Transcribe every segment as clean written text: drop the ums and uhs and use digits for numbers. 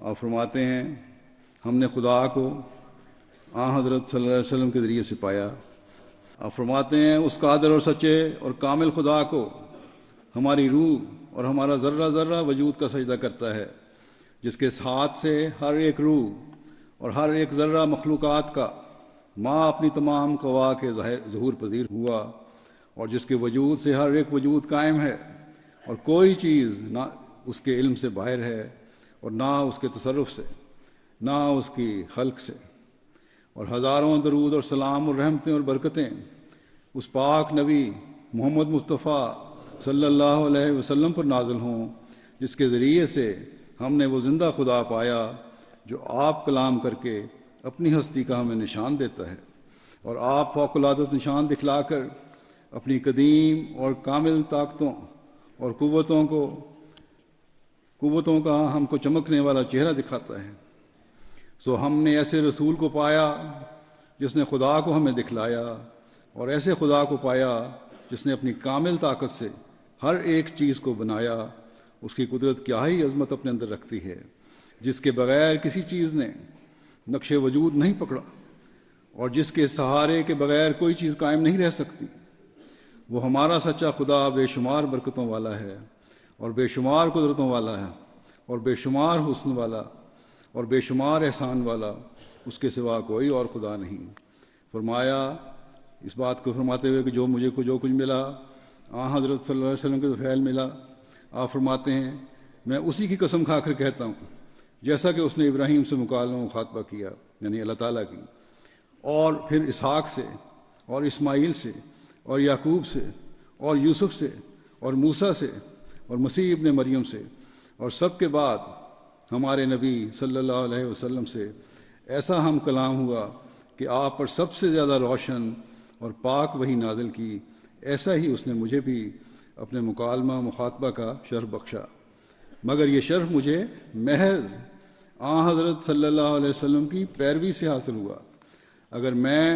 آپ فرماتے ہیں ہم نے خدا کو حضرت صلی اللہ علیہ وسلم کے ذریعے سے پایا۔ آپ فرماتے ہیں اس قادر اور سچے اور کامل خدا کو ہماری روح اور ہمارا ذرہ ذرہ وجود کا سجدہ کرتا ہے، جس کے ساتھ سے ہر ایک روح اور ہر ایک ذرہ مخلوقات کا ماں اپنی تمام قوا کے ظہور پذیر ہوا، اور جس کے وجود سے ہر ایک وجود قائم ہے، اور کوئی چیز نہ اس کے علم سے باہر ہے اور نہ اس کے تصرف سے، نہ اس کی خلق سے۔ اور ہزاروں درود اور سلام اور رحمتیں اور برکتیں اس پاک نبی محمد مصطفیٰ صلی اللہ علیہ وسلم پر نازل ہوں، جس کے ذریعے سے ہم نے وہ زندہ خدا پایا جو آپ کلام کر کے اپنی ہستی کا ہمیں نشان دیتا ہے، اور آپ فوق العادت نشان دکھلا کر اپنی قدیم اور کامل طاقتوں اور قوتوں کا ہم کو چمکنے والا چہرہ دکھاتا ہے۔ سو ہم نے ایسے رسول کو پایا جس نے خدا کو ہمیں دکھلایا، اور ایسے خدا کو پایا جس نے اپنی کامل طاقت سے ہر ایک چیز کو بنایا۔ اس کی قدرت کیا ہی عظمت اپنے اندر رکھتی ہے، جس کے بغیر کسی چیز نے نقش وجود نہیں پکڑا، اور جس کے سہارے کے بغیر کوئی چیز قائم نہیں رہ سکتی۔ وہ ہمارا سچا خدا بے شمار برکتوں والا ہے، اور بے شمار قدرتوں والا ہے، اور بے شمار حسن والا، اور بے شمار احسان والا، اس کے سوا کوئی اور خدا نہیں۔ فرمایا اس بات کو فرماتے ہوئے کہ مجھے جو کچھ ملا حضرت صلی اللہ علیہ وسلم کے فعل ملا، آپ فرماتے ہیں میں اسی کی قسم کھا کر کہتا ہوں جیسا کہ اس نے ابراہیم سے مکالمہ مخاطبہ کیا، یعنی اللہ تعالیٰ کی، اور پھر اسحاق سے اور اسماعیل سے اور یعقوب سے اور یوسف سے اور موسیٰ سے اور مسیح ابن مریم سے، اور سب کے بعد ہمارے نبی صلی اللہ علیہ وسلم سے ایسا ہم کلام ہوا کہ آپ پر سب سے زیادہ روشن اور پاک وحی نازل کی، ایسا ہی اس نے مجھے بھی اپنے مکالمہ مخاطبہ کا شرف بخشا، مگر یہ شرف مجھے محض حضرت صلی اللہ علیہ وسلم کی پیروی سے حاصل ہوا۔ اگر میں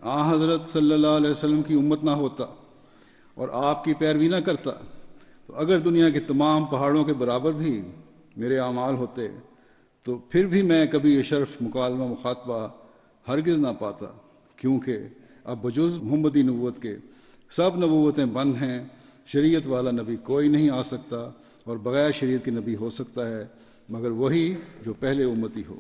حضرت صلی اللہ علیہ وسلم کی امت نہ ہوتا اور آپ کی پیروی نہ کرتا، تو اگر دنیا کے تمام پہاڑوں کے برابر بھی میرے اعمال ہوتے تو پھر بھی میں کبھی یہ شرف مکالمہ مخاطبہ ہرگز نہ پاتا، کیونکہ اب بجز محمدی نبوت کے سب نبوتیں بند ہیں، شریعت والا نبی کوئی نہیں آ سکتا، اور بغیر شریعت کے نبی ہو سکتا ہے مگر وہی جو پہلے امتی ہو۔